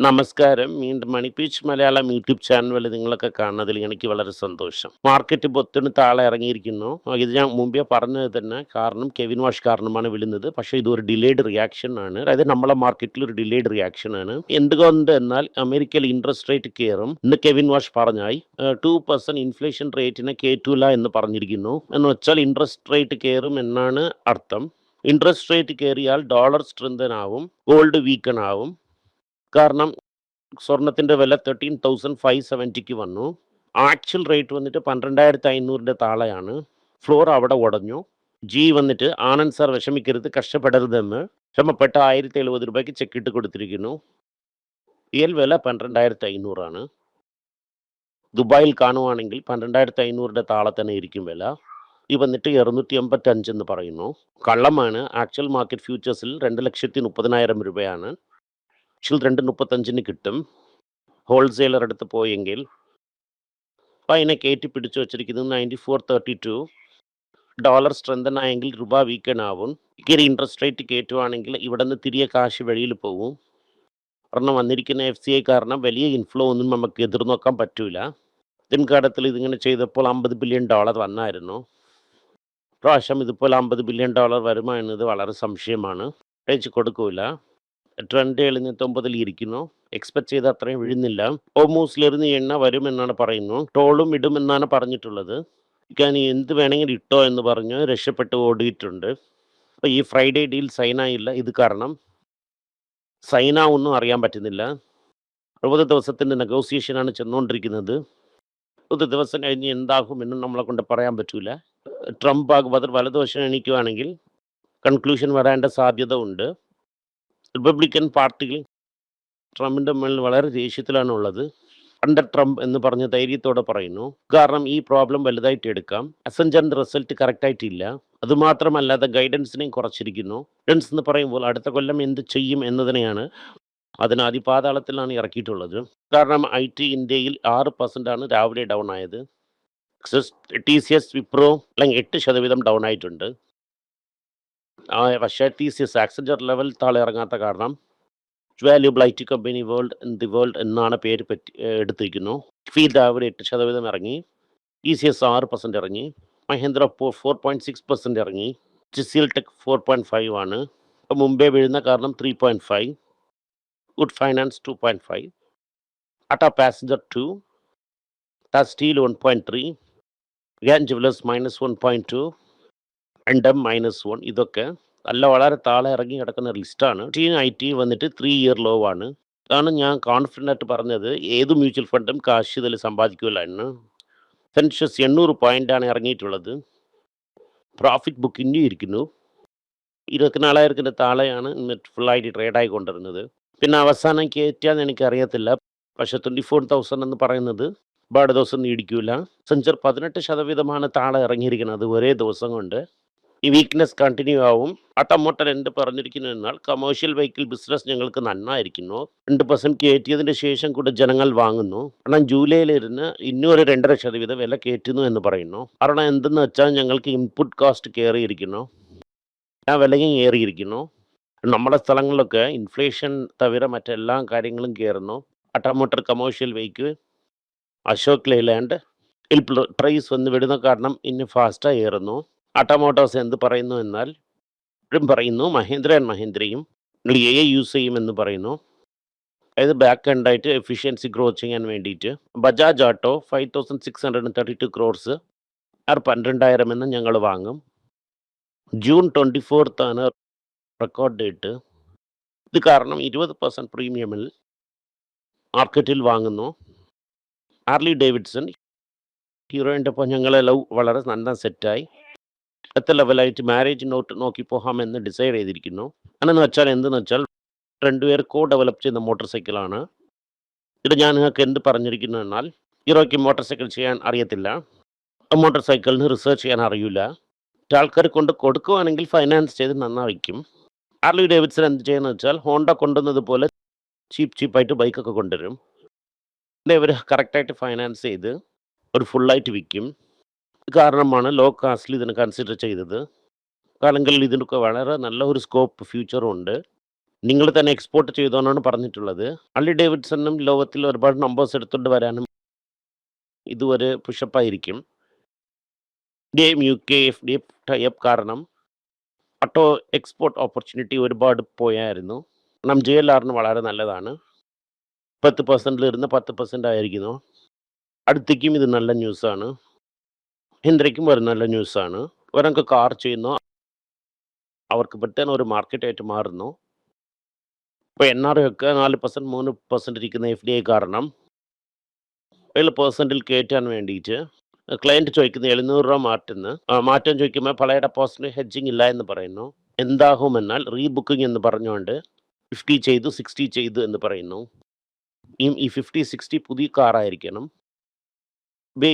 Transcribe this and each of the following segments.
നമസ്കാരം. വീണ്ടും മണി peach Malayalam YouTube channel വഴി നിങ്ങളൊക്കെ കാണുന്നതിൽ എനിക്ക് വളരെ സന്തോഷം. മാർക്കറ്റ് പൊത്തിന് താഴെ ഇറങ്ങിയിരിക്കുന്നു. ഇത് ഞാൻ മുമ്പേ പറഞ്ഞത് തന്നെ. കാരണം കെവിൻ വാഷ് കാരണമാണ് വീഴുന്നത്. പക്ഷേ ഇതൊരു ഡിലേഡ് റിയാക്ഷൻ ആണ്. അതായത് നമ്മളെ മാർക്കറ്റിൽ ഒരു ഡിലേഡ് റിയാക്ഷൻ ആണ്. എന്തുകൊണ്ട് എന്നാൽ അമേരിക്കയിൽ ഇൻട്രസ്റ്റ് റേറ്റ് കയറും ഇന്ന് കെവിൻ വാഷ് പറഞ്ഞായി. 2% ഇൻഫ്ലേഷൻ റേറ്റിനെ കയറ്റൂല എന്ന് പറഞ്ഞിരിക്കുന്നു. എന്ന് വെച്ചാൽ ഇൻട്രസ്റ്റ് റേറ്റ് കയറും എന്നാണ് അർത്ഥം. ഇൻട്രസ്റ്റ് റേറ്റ് കയറിയാൽ ഡോളർ സ്ട്രെങ്തൻ ആവും, ഗോൾഡ് വീക്കൺ ആവും. കാരണം സ്വർണത്തിൻ്റെ വില 13,570 വന്നു. ആക്ച്വൽ റേറ്റ് വന്നിട്ട് 12,500 താഴെയാണ്. ഫ്ലോർ അവിടെ ഉടഞ്ഞു. വന്നിട്ട് ആനന്ദ് സാർ വിഷമിക്കരുത്, കഷ്ടപ്പെടരുതെന്ന് ക്ഷമപ്പെട്ട 1070 രൂപയ്ക്ക് ചെക്ക് ഇട്ട് കൊടുത്തിരിക്കുന്നു. റിയൽ വില 12,500 ദുബായിൽ കാണുവാണെങ്കിൽ 12,500 താഴെ തന്നെ ഇരിക്കും വില. വന്നിട്ട് 285 എന്ന് പറയുന്നു. കള്ളമാണ്. ആക്ച്വൽ മാർക്കറ്റ് ഫ്യൂച്ചേഴ്സിൽ 2,30,000 രൂപയാണ്. 235 കിട്ടും ഹോൾസെയിലർ അടുത്ത് പോയെങ്കിൽ. അപ്പം അതിനെ കയറ്റി പിടിച്ചു വച്ചിരിക്കുന്നത് 94.32. ഡോളർ സ്ട്രെങ്തൻ ആയെങ്കിൽ രൂപ വീക്കൺ ആവും. ഇൻട്രസ്റ്റ് റേറ്റ് കയറ്റുവാണെങ്കിൽ ഇവിടെ നിന്ന് തിരികെ കാശ് വഴിയിൽ പോകും. കാരണം വന്നിരിക്കുന്ന FCI കാരണം വലിയ ഇൻഫ്ലോ ഒന്നും നമുക്ക് എതിർനോക്കാൻ പറ്റൂല. ദിൻകാലത്തിൽ ഇതിങ്ങനെ ചെയ്തപ്പോൾ $50 ബില്യൺ വന്നായിരുന്നു. പ്രാവശ്യം ഇതുപോലെ $50 ബില്യൺ വരുമോ എന്നത് വളരെ സംശയമാണ്. അയച്ചു കൊടുക്കൂല. ട്രെൻഡ് 790 ഇരിക്കുന്നു. എക്സ്പെക്ട് ചെയ്ത അത്രയും വീഴുന്നില്ല. ഓമൂസിലിരുന്ന് എണ്ണ വരുമെന്നാണ് പറയുന്നു. ടോളും ഇടുമെന്നാണ് പറഞ്ഞിട്ടുള്ളത്. ഞാൻ എന്ത് വേണമെങ്കിലും ഇട്ടോ എന്ന് പറഞ്ഞ് രക്ഷപ്പെട്ട് ഓടിയിട്ടുണ്ട്. അപ്പോൾ ഈ ഫ്രൈഡേ ഡീൽ സൈനായില്ല. ഇത് കാരണം സൈനാവൊന്നും അറിയാൻ പറ്റുന്നില്ല. 60 ദിവസത്തിൻ്റെ നെഗോസിയേഷനാണ് ചെന്നുകൊണ്ടിരിക്കുന്നത്. 60 ദിവസം കഴിഞ്ഞ് എന്താകുമെന്നും നമ്മളെ കൊണ്ട് പറയാൻ പറ്റൂല. ട്രംപ് വലതുവശം എണീക്കുകയാണെങ്കിൽ കൺക്ലൂഷൻ വരാനുള്ള സാധ്യത ഉണ്ട്. റിപ്പബ്ലിക്കൻ പാർട്ടിയിൽ ട്രംപിൻ്റെ മേൽ വളരെ ദേഷ്യത്തിലാണ് ഉള്ളത്. അണ്ടർ ട്രംപ് എന്ന് പറഞ്ഞ് ധൈര്യത്തോടെ പറയുന്നു. കാരണം ഈ പ്രോബ്ലം വലുതായിട്ട് എടുക്കാം. അസെഞ്ചറിൻ്റെ റിസൾട്ട് കറക്റ്റായിട്ടില്ല. അതുമാത്രമല്ലാതെ ഗൈഡൻസിനെയും കുറച്ചിരിക്കുന്നു. ഗൈഡൻസ് എന്ന് പറയുമ്പോൾ അടുത്ത കൊല്ലം എന്ത് ചെയ്യും എന്നതിനെയാണ്. അതിന് അതിപാതാളത്തിലാണ് ഇറക്കിയിട്ടുള്ളത്. കാരണം IT ഇന്ത്യയിൽ 6% രാവിലെ ഡൗൺ ആയത്. TCS വിപ്രോ അല്ലെങ്കിൽ 8% ഡൗൺ ആയിട്ടുണ്ട്. പക്ഷേ TCS ആക്സഞ്ചർ ലെവൽ താഴെ ഇറങ്ങാത്ത കാരണം valuable IT company in the world എന്നാണ് പേര് എടുത്തിരിക്കുന്നു. ഫീൽഡ് ആവറേജ് 8% ഇറങ്ങി. TCS 6% ഇറങ്ങി. മഹേന്ദ്ര 4.6% ഇറങ്ങി. HCL ടെക് 4.5 ആണ്. മുംബൈ വീഴുന്ന കാരണം 3.5. Good finance 2.5. Tata passenger 2. Tata steel 1.3. Reliance jewellers -1.2. രണ്ടും -1. ഇതൊക്കെ വളരെ താഴെ ഇറങ്ങി കിടക്കുന്ന ലിസ്റ്റാണ്. IT വന്നിട്ട് 3 ഇയർ ലോ ആണ്. അതാണ് ഞാൻ കോൺഫിഡൻ്റ് ആയിട്ട് പറഞ്ഞത് ഏത് മ്യൂച്വൽ ഫണ്ടും കാശ് ഇതിൽ സമ്പാദിക്കില്ല എന്ന്. സെൻസസ് 800 പോയിൻ്റാണ് ഇറങ്ങിയിട്ടുള്ളത്. പ്രോഫിറ്റ് ബുക്കിംഗ് ഇരിക്കുന്നു. 24,000 താഴെയാണ് ഫുള്ളായിട്ട് ട്രേഡ് ആയിക്കൊണ്ടിരുന്നത്. പിന്നെ അവസാനം കയറ്റിയാന്ന് എനിക്കറിയത്തില്ല. പക്ഷേ 24,000 എന്ന് പറയുന്നത് ഒരുപാട് ദിവസം നീടിക്കൂല. സെഞ്ചർ 18% താഴെ ഇറങ്ങിയിരിക്കുന്നത് ഒരേ ദിവസം കൊണ്ട്. ഈ വീക്ക്നെസ് കണ്ടിന്യൂ ആവും. ഓട്ടോമോട്ടർ എന്ത് പറഞ്ഞിരിക്കുന്നു എന്നാൽ കമേഴ്ഷ്യൽ വെഹിക്കിൾ ബിസിനസ് ഞങ്ങൾക്ക് നന്നായിരിക്കുന്നു. 2% കയറ്റിയതിന് ശേഷം കൂടെ ജനങ്ങൾ വാങ്ങുന്നു. കാരണം ജൂലൈയിലിരുന്ന് ഇന്നൊരു 2.5% വില കയറ്റുന്നു എന്ന് പറയുന്നു. കാരണം എന്തെന്ന് വെച്ചാൽ ഞങ്ങൾക്ക് ഇൻപുട്ട് കോസ്റ്റ് കയറിയിരിക്കുന്നു. ആ വിലയും ഏറിയിരിക്കുന്നു. നമ്മുടെ സ്ഥലങ്ങളിലൊക്കെ ഇൻഫ്ലേഷൻ തവിര മറ്റെല്ലാ കാര്യങ്ങളും കയറുന്നു. Auto motor commercial vehicle Ashok Leyland price വന്ന് വിടുന്ന കാരണം ഇന്ന് ഫാസ്റ്റായി ഏറുന്നു. ഓട്ടോമോട്ടോഴ്സ് എന്ത് പറയുന്നു എന്നാൽ പറയുന്നു മഹീന്ദ്രയും AI യൂസ് ചെയ്യുമെന്ന് പറയുന്നു. അതായത് ബാക്ക് എൻഡായിട്ട് എഫിഷ്യൻസി ഗ്രോ ചെയ്യാൻ വേണ്ടിയിട്ട്. ബജാജ് ഓട്ടോ 5,632 crores 12,000 എന്ന് ഞങ്ങൾ വാങ്ങും. June 24 record date. ഇത് കാരണം 20% പ്രീമിയമിൽ മാർക്കറ്റിൽ വാങ്ങുന്നു. ഹാർലി ഡേവിഡ്സൺ ഹീറോയിൻ്റെ ഒപ്പം ഞങ്ങളെ വളരെ നന്നായി സെറ്റായി. അടുത്ത ലെവലായിട്ട് മാരേജ് നോക്കി പോകാമെന്ന് ഡിസൈഡ് ചെയ്തിരിക്കുന്നു. അതെന്ന് വെച്ചാൽ എന്തെന്ന് വെച്ചാൽ 2 പേർ ഡെവലപ്പ് ചെയ്യുന്ന മോട്ടോർ സൈക്കിളാണ് ഇത്. ഞാൻ നിങ്ങൾക്ക് എന്ത് പറഞ്ഞിരിക്കുന്നു എന്നാൽ ഹീറോയ്ക്ക് മോട്ടോർ സൈക്കിൾ ചെയ്യാൻ അറിയത്തില്ല. മോട്ടോർ സൈക്കിളിന് റിസർച്ച് ചെയ്യാൻ അറിയില്ല. ആൾക്കാർ കൊണ്ട് കൊടുക്കുവാണെങ്കിൽ ഫൈനാൻസ് ചെയ്ത് നന്നായിരിക്കും. ഹാർലി ഡേവിഡ്സൺ എന്ത് ചെയ്യുന്നത് വെച്ചാൽ ഹോണ്ട കൊണ്ടുവന്നത് പോലെ ചീപ്പായിട്ട് ബൈക്കൊക്കെ കൊണ്ടുവരും. ഇവർ കറക്റ്റായിട്ട് ഫൈനാൻസ് ചെയ്ത് ഒരു ഫുള്ളായിട്ട് വിൽക്കും. കാരണമാണ് ലോ കാസ്റ്റിൽ ഇതിനെ കൺസിഡർ ചെയ്തത്. കാലങ്ങളിൽ ഇതിനൊക്കെ വളരെ നല്ല ഒരു സ്കോപ്പ് ഫ്യൂച്ചറും ഉണ്ട്. നിങ്ങൾ തന്നെ എക്സ്പോർട്ട് ചെയ്തോന്നാണ് പറഞ്ഞിട്ടുള്ളത്. അർലി ഡേവിഡ്സണും ലോകത്തിൽ ഒരുപാട് നമ്പേഴ്സ് എടുത്തുകൊണ്ട് വരാനും ഇതൊരു പുഷപ്പായിരിക്കും. ഇന്ത്യയും UK FTA ടൈ അപ്പ് കാരണം ഓട്ടോ എക്സ്പോർട്ട് ഓപ്പർച്യൂണിറ്റി ഒരുപാട് പോയായിരുന്നു. കാരണം JLRന് വളരെ നല്ലതാണ്. 10%-ലിരുന്ന് 10% ആയിരിക്കുന്നു. അടുത്തേക്കും ഇത് നല്ല ന്യൂസാണ്. ഹിന്ദ്രയ്ക്കും ഒരു നല്ല ന്യൂസാണ്. ഒരാൾക്ക് കാർ ചെയ്യുന്നു, അവർക്ക് പെട്ടെന്ന് ഒരു മാർക്കറ്റായിട്ട് മാറുന്നു. ഇപ്പോൾ NRI ഒക്കെ 4% 3% ഇരിക്കുന്ന FDI കാരണം 7%-ൽ കയറ്റാൻ വേണ്ടിയിട്ട് ക്ലയൻറ്റ് ചോദിക്കുന്നത് 700 രൂപ മാറ്റം ചോദിക്കുമ്പോൾ പല ഡെപ്പോസിറ്റിന് ഹെഡ്ജിങ് ഇല്ല എന്ന് പറയുന്നു. എന്താകുമെന്നാൽ റീബുക്കിംഗ് എന്ന് പറഞ്ഞുകൊണ്ട് 50 ചെയ്തു 60 ചെയ്തു എന്ന് പറയുന്നു. ഈ 50-60 പുതിയ കാറായിരിക്കണം.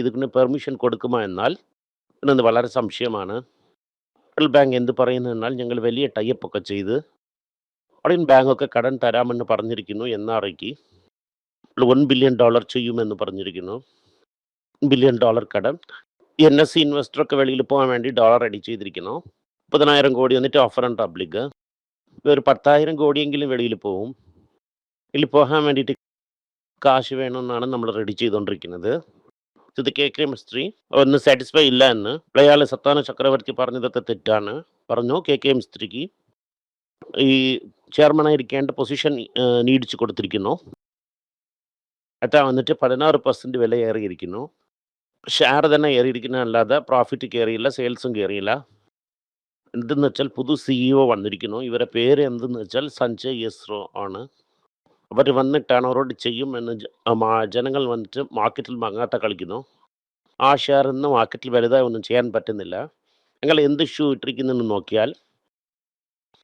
ഇതിന് പെർമിഷൻ കൊടുക്കുമോ എന്നാൽ എന്നത് വളരെ സംശയമാണ്. ഫെഡറൽ ബാങ്ക് എന്ത് പറയുന്നു എന്നാൽ ഞങ്ങൾ വലിയ ടൈപ്പ് ഒക്കെ ചെയ്ത് അവിടെ ബാങ്കൊക്കെ കടം തരാമെന്ന് പറഞ്ഞിരിക്കുന്നു. NRIക്ക് $1 ബില്യൺ ചെയ്യുമെന്ന് പറഞ്ഞിരിക്കുന്നു. $1 ബില്യൺ കടം. NSE ഇൻവെസ്റ്ററൊക്കെ വെളിയിൽ പോകാൻ വേണ്ടി ഡോളർ റെഡി ചെയ്തിരിക്കുന്നു. 30,000 കോടി വന്നിട്ട് ഓഫർ ആൻഡ് പബ്ലിക്. ഒരു 10,000 കോടിയെങ്കിലും വെളിയിൽ പോവും. ഇതിൽ പോകാൻ വേണ്ടിയിട്ട് കാശ് വേണമെന്നാണ് നമ്മൾ റെഡി ചെയ്തുകൊണ്ടിരിക്കുന്നത്. ഇത് KK മിസ്ത്രി ഒന്ന് സാറ്റിസ്ഫൈ ഇല്ല എന്ന് അയാൾ സത്താന ചക്രവർത്തി പറഞ്ഞതൊക്കെ തെറ്റാണ് പറഞ്ഞു. KK മിസ്ത്രിക്ക് ഈ ചെയർമാനായിരിക്കേണ്ട പൊസിഷൻ നീടിച്ചു കൊടുത്തിരിക്കുന്നു. അതാ വന്നിട്ട് 16% വില ഏറിയിരിക്കുന്നു. ഷെയർ തന്നെ ഏറിയിരിക്കുന്നതല്ലാതെ പ്രോഫിറ്റ് കയറിയില്ല, സെയിൽസും കയറിയില്ല. എന്തെന്ന് വെച്ചാൽ പുതു CEO വന്നിരിക്കുന്നു. ഇവരെ പേര് എന്തെന്ന് വെച്ചാൽ സഞ്ജയ് യസ്രോ ആണ്. അവർ വന്നിട്ടാണ് അവരോട് ചെയ്യും എന്ന് ജനങ്ങൾ വന്നിട്ട് മാർക്കറ്റിൽ മങ്ങാത്ത കളിക്കുന്നു. ആ ഷെയർ ഇന്ന് മാർക്കറ്റിൽ വലുതായി ഒന്നും ചെയ്യാൻ പറ്റുന്നില്ല. നിങ്ങൾ എന്ത് ഷൂ ഇട്ടിരിക്കുന്നെന്ന് നോക്കിയാൽ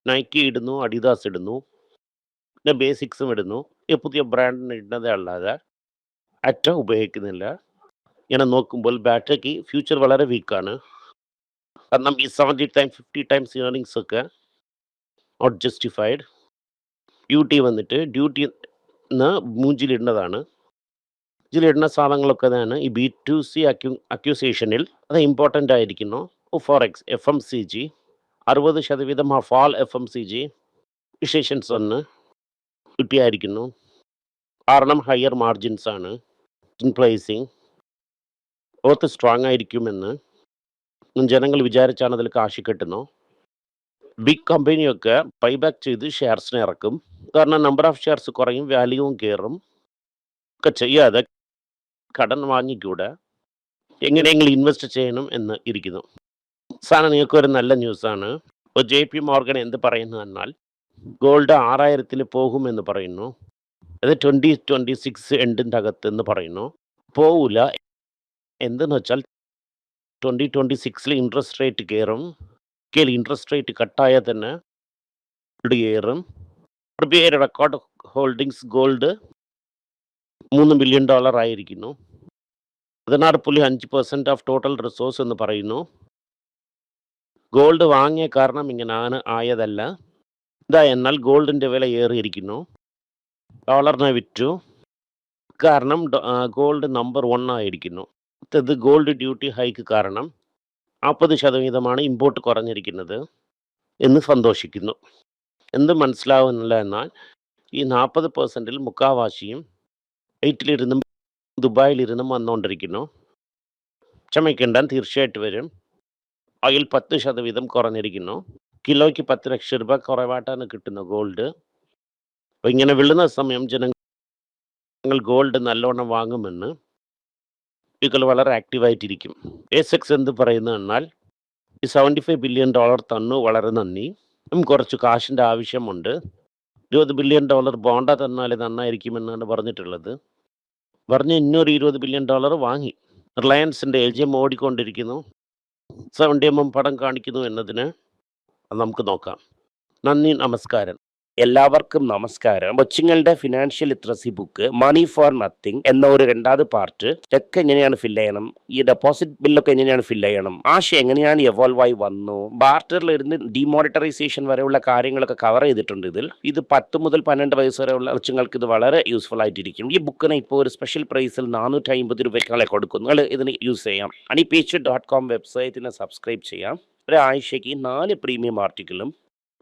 നൈക്കി ഇടുന്നു, അഡിദാസ് ഇടുന്നു, പിന്നെ ബേസിക്സും ഇടുന്നു. ഈ പുതിയ ബ്രാൻഡിന് ഇടുന്നതേ അല്ലാതെ അറ്റം ഉപയോഗിക്കുന്നില്ല. ഇങ്ങനെ നോക്കുമ്പോൾ ബാറ്ററിക്ക് ഫ്യൂച്ചർ വളരെ വീക്കാണ്. കാരണം ഈ 70 ടൈംസ് 50 ടൈംസ് ഏർണിങ്സ് ഒക്കെ നോട്ട് ജസ്റ്റിഫൈഡ്. ഡ്യൂട്ടി മൂഞ്ചിലിടുന്നതാണ്. ഇതിലിടുന്ന സാധനങ്ങളൊക്കെ തന്നെ ഈ B2C അക്യൂസേഷനിൽ അത് ഇമ്പോർട്ടൻ്റ് ആയിരിക്കുന്നു. For FMCG 60% of all FMCG വിശേഷൻസ് ഒന്ന് കിട്ടിയായിരിക്കുന്നു. കാരണം ഹയർ മാർജിൻസ് ആണ്. ഇൻപ്ലേസിങ് ഓത്ത് സ്ട്രോങ് ആയിരിക്കുമെന്ന് ജനങ്ങൾ വിചാരിച്ചാണ് അതിൽ കാശ് കിട്ടുന്നു. ബിഗ് കമ്പനിയൊക്കെ ബൈബാക്ക് ചെയ്ത് ഷെയർസിനെ ഇറക്കും. കാരണം നമ്പർ ഓഫ് ഷെയർസ് കുറയും, വാല്യൂവും കയറും. ഒക്കെ ചെയ്യാതെ കടൻ വാങ്ങിക്കൂടെ, എങ്ങനെയെങ്കിലും ഇൻവെസ്റ്റ് ചെയ്യണം എന്ന് ഇരിക്കുന്നു. സാധനം നിങ്ങൾക്ക് ഒരു നല്ല ന്യൂസാണ്. ഇപ്പോൾ JP മോർഗൻ എന്ത് പറയുന്നു എന്നാൽ ഗോൾഡ് 6,000-ൽ പോകുമെന്ന് പറയുന്നു. അത് 2026 എൻഡിൻ്റെ അകത്ത് എന്ന് പറയുന്നു. പോവില്ല. എന്തെന്ന് വെച്ചാൽ 2026-ൽ ഇൻട്രസ്റ്റ് റേറ്റ് കയറും. ഇൻട്രസ്റ്റ് റേറ്റ് കട്ടായാൽ തന്നെ കയറും. RBI record holdings gold $3 billion ആയിരിക്കുന്നു. 16.5% ഓഫ് ടോട്ടൽ റിസോഴ്സ് എന്ന് പറയുന്നു. ഗോൾഡ് വാങ്ങിയ കാരണം ഇങ്ങനെ ആയതല്ല. എന്നാൽ ഗോൾഡിൻ്റെ വില ഏറിയിരിക്കുന്നു. ഡോളറിനെ വിറ്റു. കാരണം ഗോൾഡ് നമ്പർ 1 ആയിരിക്കുന്നു. ഇത് ഗോൾഡ് ഡ്യൂട്ടി ഹൈക്ക് കാരണം 40% ഇമ്പോർട്ട് കുറഞ്ഞിരിക്കുന്നത് എന്ന് സന്തോഷിക്കുന്നു. എന്ത് മനസ്സിലാവുന്നില്ല എന്നാൽ ഈ 40%-ൽ മുക്കാവാശിയും വെയിറ്റിലിരുന്നും ദുബായിലിരുന്നും വന്നുകൊണ്ടിരിക്കുന്നു. ക്ഷമിക്കേണ്ട, തീർച്ചയായിട്ടും വരും. ഓയിൽ 10% കുറഞ്ഞിരിക്കുന്നു. കിലോയ്ക്ക് 10 ലക്ഷം രൂപ കുറവായിട്ടാണ് കിട്ടുന്ന ഗോൾഡ്. അപ്പോൾ ഇങ്ങനെ വീഴുന്ന സമയം ജനങ്ങൾ ഗോൾഡ് നല്ലോണം വാങ്ങുമെന്ന് ഇവർ വളരെ ആക്റ്റീവായിട്ടിരിക്കും. ASX എന്ത് പറയുന്നു എന്നാൽ ഈ $75 ബില്യൺ തന്നു, വളരെ നന്ദി. കുറച്ച് കാശിൻ്റെ ആവശ്യമുണ്ട്. $20 ബില്യൺ ബോണ്ട തന്നാൽ നന്നായിരിക്കുമെന്നാണ് പറഞ്ഞിട്ടുള്ളത്. ഇന്നൊരു $20 ബില്യൺ വാങ്ങി. റിലയൻസിൻ്റെ LGM ഓടിക്കൊണ്ടിരിക്കുന്നു. 70mm പടം കാണിക്കുന്നു എന്നതിന് നമുക്ക് നോക്കാം. നന്ദി, നമസ്കാരം. എല്ലാവർക്കും നമസ്കാരം. കൊച്ചുങ്ങളുടെ financial literacy book money for nothing എന്ന ഒരു 2ാമത് പാർട്ട്. ചെക്ക് എങ്ങനെയാണ് ഫില്ല് ചെയ്യണം, ഈ ഡെപ്പോസിറ്റ് ബില്ലൊക്കെ എങ്ങനെയാണ് ഫില്ല് ചെയ്യണം, ആശയം എങ്ങനെയാണ് എവോൾവ് ആയി വന്നു, ബാർട്ടറിലിരുന്ന് ഡിമോണിറ്ററൈസേഷൻ വരെയുള്ള കാര്യങ്ങളൊക്കെ കവർ ചെയ്തിട്ടുണ്ട്. ഇത് 10 മുതൽ 12 വയസ്സ് വരെയുള്ള കൊച്ചുങ്ങൾക്ക് ഇത് വളരെ യൂസ്ഫുൾ ആയിട്ടിരിക്കും. ഈ ബുക്കിന് ഇപ്പോൾ ഒരു സ്പെഷ്യൽ പ്രൈസിൽ 450 രൂപയ്ക്കാളെ കൊടുക്കുന്നു. നിങ്ങൾ ഇതിന് യൂസ് ചെയ്യാം. honeypage.com വെബ്സൈറ്റിനെ സബ്സ്ക്രൈബ് ചെയ്യാം. ഒരാഴ്ചയ്ക്ക് 4 പ്രീമിയം ആർട്ടിക്കിളും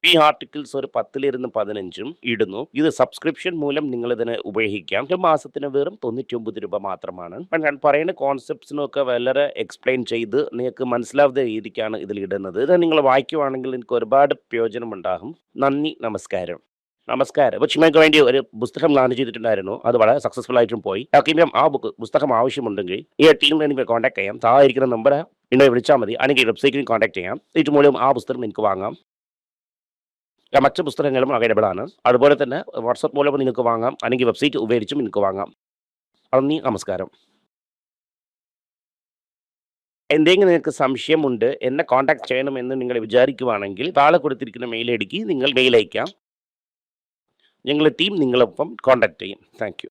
ഈ ആർട്ടിക്കിൾസ് ഒരു 10-15 ഇടുന്നു. ഇത് സബ്സ്ക്രിപ്ഷൻ മൂലം നിങ്ങൾ ഇതിനെ ഉപയോഗിക്കാം. ഒരു മാസത്തിന് വെറും 99 രൂപ മാത്രമാണ്. അപ്പം ഞാൻ പറയുന്ന കോൺസെപ്റ്റ്സിനൊക്കെ വളരെ എക്സ്പ്ലെയിൻ ചെയ്ത് നിങ്ങൾക്ക് മനസ്സിലാവുന്ന രീതിക്കാണ് ഇതിൽ ഇടുന്നത്. ഇത് നിങ്ങൾ വായിക്കുവാണെങ്കിൽ എനിക്ക് ഒരുപാട് പ്രയോജനമുണ്ടാകും. നന്ദി, നമസ്കാരം. കൊച്ചുങ്ങൾക്ക് വേണ്ടി ഒരു പുസ്തകം പ്ലാൻ ചെയ്തിട്ടുണ്ടായിരുന്നു. അത് വളരെ സക്സസ്ഫുൾ ആയിട്ടും പോയി. ആർക്കെങ്കിലും ആ പുസ്തകം ആവശ്യമുണ്ടെങ്കിൽ ഈ ടീമിൽ എനിക്ക് കോൺടാക്ട് ചെയ്യാം. താഴെ ഇരിക്കുന്ന നമ്പർ എന്നെ വിളിച്ചാൽ മതി. അല്ലെങ്കിൽ വെബ്സൈറ്റിൽ കോൺടാക്ട് ചെയ്യാം. ഇത് മൂലം ആ പുസ്തകം എനിക്ക് വാങ്ങാം. മറ്റ് പുസ്തകങ്ങളും അവൈലബിൾ ആണ്. അതുപോലെ തന്നെ വാട്സപ്പ് മൂലം നിങ്ങൾക്ക് വാങ്ങാം. അല്ലെങ്കിൽ വെബ്സൈറ്റ് ഉപയോഗിച്ചും നിങ്ങൾക്ക് വാങ്ങാം. നന്ദി, നമസ്കാരം. എന്തെങ്കിലും നിങ്ങൾക്ക് സംശയമുണ്ട്, എന്നെ കോൺടാക്ട് ചെയ്യണമെന്ന് നിങ്ങൾ വിചാരിക്കുവാണെങ്കിൽ താഴെ കൊടുത്തിരിക്കുന്ന മെയിൽ ഐ ഡിക്ക് നിങ്ങൾ മെയിൽ അയക്കാം. ഞങ്ങളുടെ ടീം നിങ്ങളൊപ്പം കോൺടാക്ട് ചെയ്യും. Thank you.